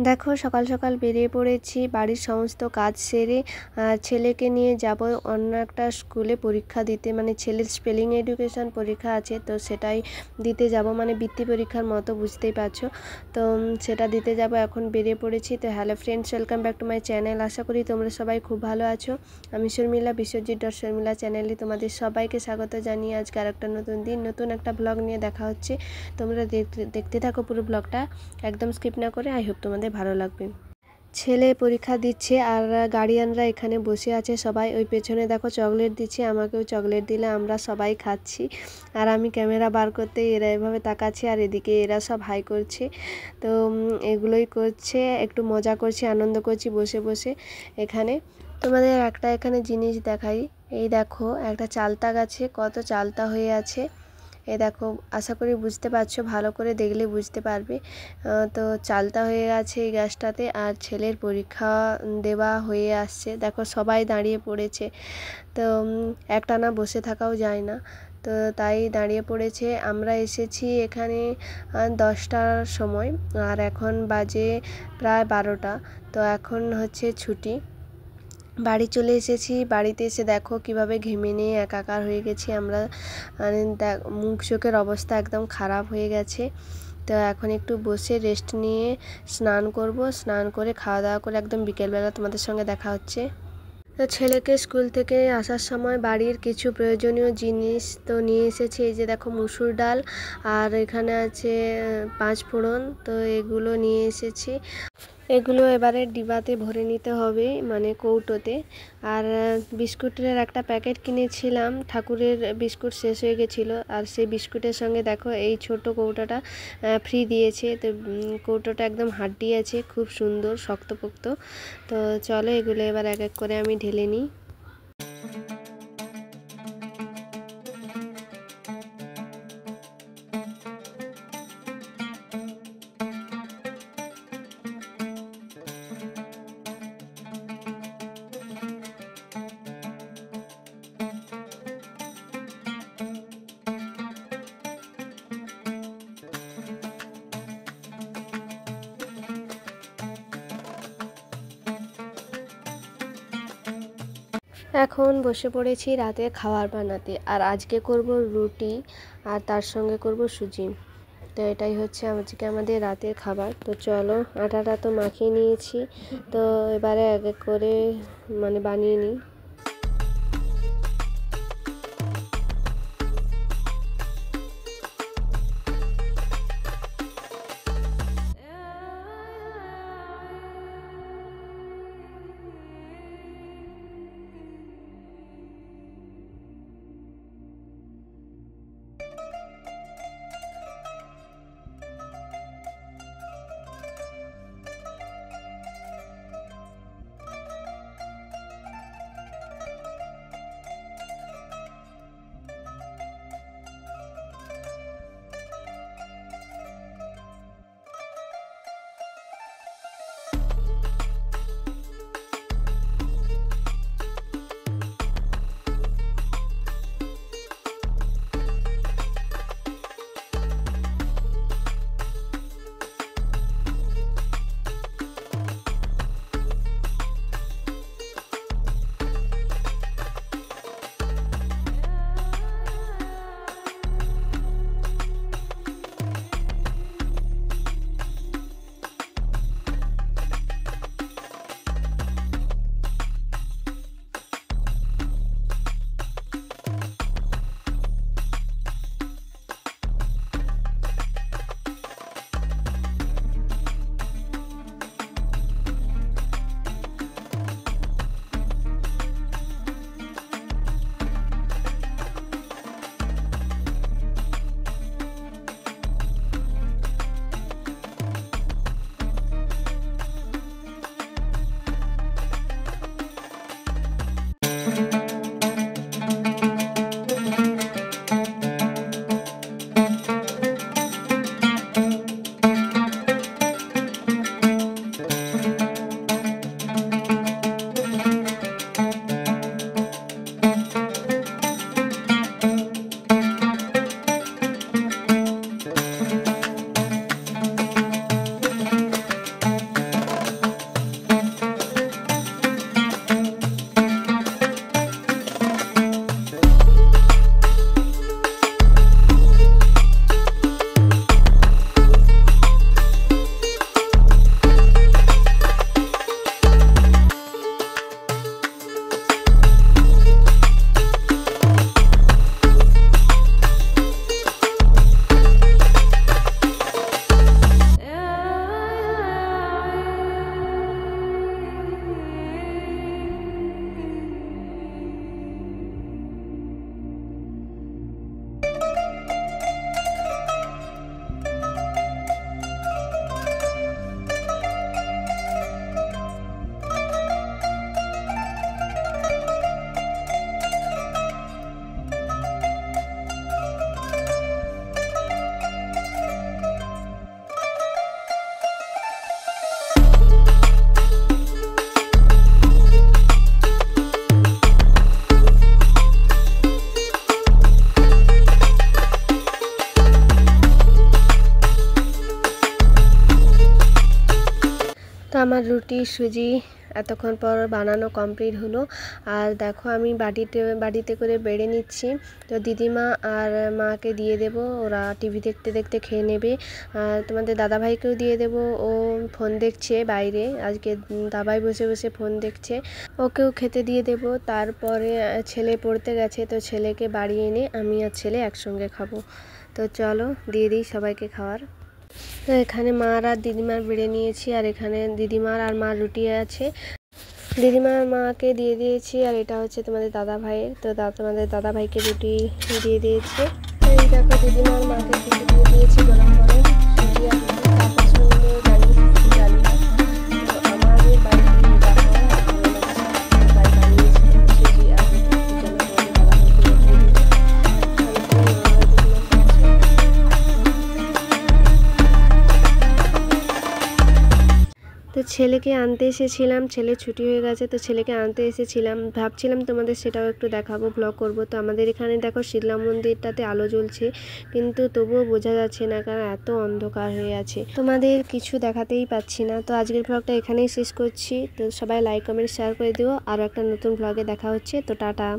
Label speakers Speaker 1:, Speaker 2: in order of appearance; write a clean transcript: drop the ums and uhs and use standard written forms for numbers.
Speaker 1: দেখো সকাল সকাল বেরিয়ে পড়েছি বাড়ির সমস্ত কাজ সেরে। ছেলেকে নিয়ে যাব অন্য একটা স্কুলে পরীক্ষা দিতে, মানে ছেলের স্পেলিং এডুকেশন পরীক্ষা আছে, তো সেটাই দিতে যাব, মানে বৃত্তি পরীক্ষার মতো, বুঝতেই পারছো। তো সেটা দিতে যাব, এখন বেরিয়ে পড়েছি। তো hello friends, welcome back to my channel. আশা করি তোমরা সবাই খুব ভালো আছো। আমি শর্মিলা, বিশ্বজিৎ.শর্মিলা চ্যানেলে তোমাদের সবাইকে স্বাগত জানিয়ে আজকে আর একটা নতুন দিন, নতুন একটা ব্লগ নিয়ে দেখা হচ্ছে। তোমরা দেখতে থাকো পুরো ব্লগটা, একদম স্কিপ না করে। আই হোপ তোমাদের ভালো লাগবে। ছেলে পরীক্ষা দিচ্ছে আর গার্ডিয়ানরা এখানে বসে আছে সবাই। ওই পেছনে দেখো চকলেট দিচ্ছে, আমাকেও চকলেট দিলে আমরা সবাই খাচ্ছি। আর আমি ক্যামেরা বার করতে এরা এভাবে তাকাচ্ছে, আর এদিকে এরা সব হাই করছে। তো এগুলোই করছে, একটু মজা করছি, আনন্দ করছি বসে বসে এখানে। তোমাদের একটা এখানে জিনিস দেখাই। এই দেখো একটা চালতা গাছে কত চালতা হয়ে আছে। এই দেখো, আশা করি বুঝতে পারছো, ভালো করে দেখলে বুঝতে পারবে। তো চালতা হয়ে গেছে এই গাছটাতে, আর ছেলের পরীক্ষা দেওয়া হয়ে আসছে। দেখো সবাই দাঁড়িয়ে পড়েছে, তো একটানা বসে থাকাও যায় না, তো তাই দাঁড়িয়ে পড়েছে। আমরা এসেছি এখানে 10টার সময়, আর এখন বাজে প্রায় 12টা। তো এখন হচ্ছে ছুটি, বাড়ি চলে এসেছি। বাড়িতে এসে দেখো কিভাবে ঘেমে নিয়ে একাকার হয়ে গেছি আমরা, মানে মুখ চোখের অবস্থা একদম খারাপ হয়ে গেছে। তো এখন একটু বসে রেস্ট নিয়ে স্নান করব, স্নান করে খাওয়া দাওয়া করে একদম বিকেলবেলা তোমাদের সঙ্গে দেখা হচ্ছে। তো ছেলেকে স্কুল থেকে আসার সময় বাড়ির কিছু প্রয়োজনীয় জিনিস তো নিয়ে এসেছি। এই যে দেখো মুসুর ডাল, আর এখানে আছে 5 ফোড়ন, তো এগুলো নিয়ে এসেছি। এগুলো এবারে ডিবাতে ভরে নিতে হবে, মানে কৌটোতে। আর বিস্কুটের একটা প্যাকেট কিনেছিলাম, ঠাকুরের বিস্কুট শেষ হয়ে গেছিলো, আর সেই বিস্কুটের সঙ্গে দেখো এই ছোট কৌটোটা ফ্রি দিয়েছে। তো কৌটোটা একদম হাড্ডি আছে, খুব সুন্দর শক্তপোক্ত। তো চলো এগুলো এবার এক এক করে আমি ঢেলে নিই। এখন বসে পড়েছি রাতে খাবার বানাতে, আর আজকে করব রুটি, আর তার সঙ্গে করব সুজি। তো এটাই হচ্ছে আজকে আমাদের রাতের খাবার। তো চলো, আটাটা তো মাখিয়ে নিয়েছি, তো এবারে এক এক করে মানে বানিয়ে নিই। আমার রুটি সুজি এতক্ষণ পর বানানো কমপ্লিট হলো। আর দেখো আমি বাটিতে করে বেড়ে নিচ্ছি। তো দিদিমা আর মাকে দিয়ে দেব, ওরা টিভি দেখতে দেখতে খেয়ে নেবে। আর তোমাদের দাদাভাইকেও দিয়ে দেব, ও ফোন দেখছে বাইরে, আজকে দাবাই বসে বসে ফোন দেখছে, ওকেও খেতে দিয়ে দেব। তারপরে ছেলে পড়তে গেছে, তো ছেলেকে বাড়ি এনে আমি আর ছেলে একসঙ্গে খাবো। তো চলো দিয়ে দিই সবাইকে খাওয়ার। তো এখানে মার আর দিদিমার বেড়ে নিয়েছি, আর এখানে দিদিমার আর মার রুটি আছে, দিদিমার মাকে দিয়ে দিয়েছি। আর এটা হচ্ছে তোমাদের দাদা ভাইয়ের, তো তোমাদের দাদা ভাইকে রুটি দিয়ে দিয়েছি। এই দেখো দিদিমার মাকে খেতে দিয়ে দিয়েছি গরম গরম সুজি আর রুটি। তার পছন্দ জানি না, তো আমাদের বাড়িতে দেখো ভালো লাগছে, তাই বানিয়েছি সুজি আর রুটি। জন্য তোমাদের দাদা ভাইকে দিয়ে দিই। তো ছেলেকে আনতে এসেছিলাম, ছেলে ছুটি হয়ে গেছে, তো ছেলেকে আনতে এসেছিলাম, ভাবছিলাম তোমাদের সেটাও একটু দেখাবো, ব্লগ করব। তো আমাদের এখানে দেখো শীতলা মন্দিরটাতে আলো জ্বলছে, কিন্তু তবুও বোঝা যাচ্ছে না, কারণ এত অন্ধকার হয়ে আছে, তোমাদের কিছু দেখাতেই পাচ্ছি না। তো আজকের ব্লগটা এখানেই শেষ করছি। তো সবাই লাইক কমেন্ট শেয়ার করে দিও, আরও একটা নতুন ব্লগে দেখা হচ্ছে। তো টাটা।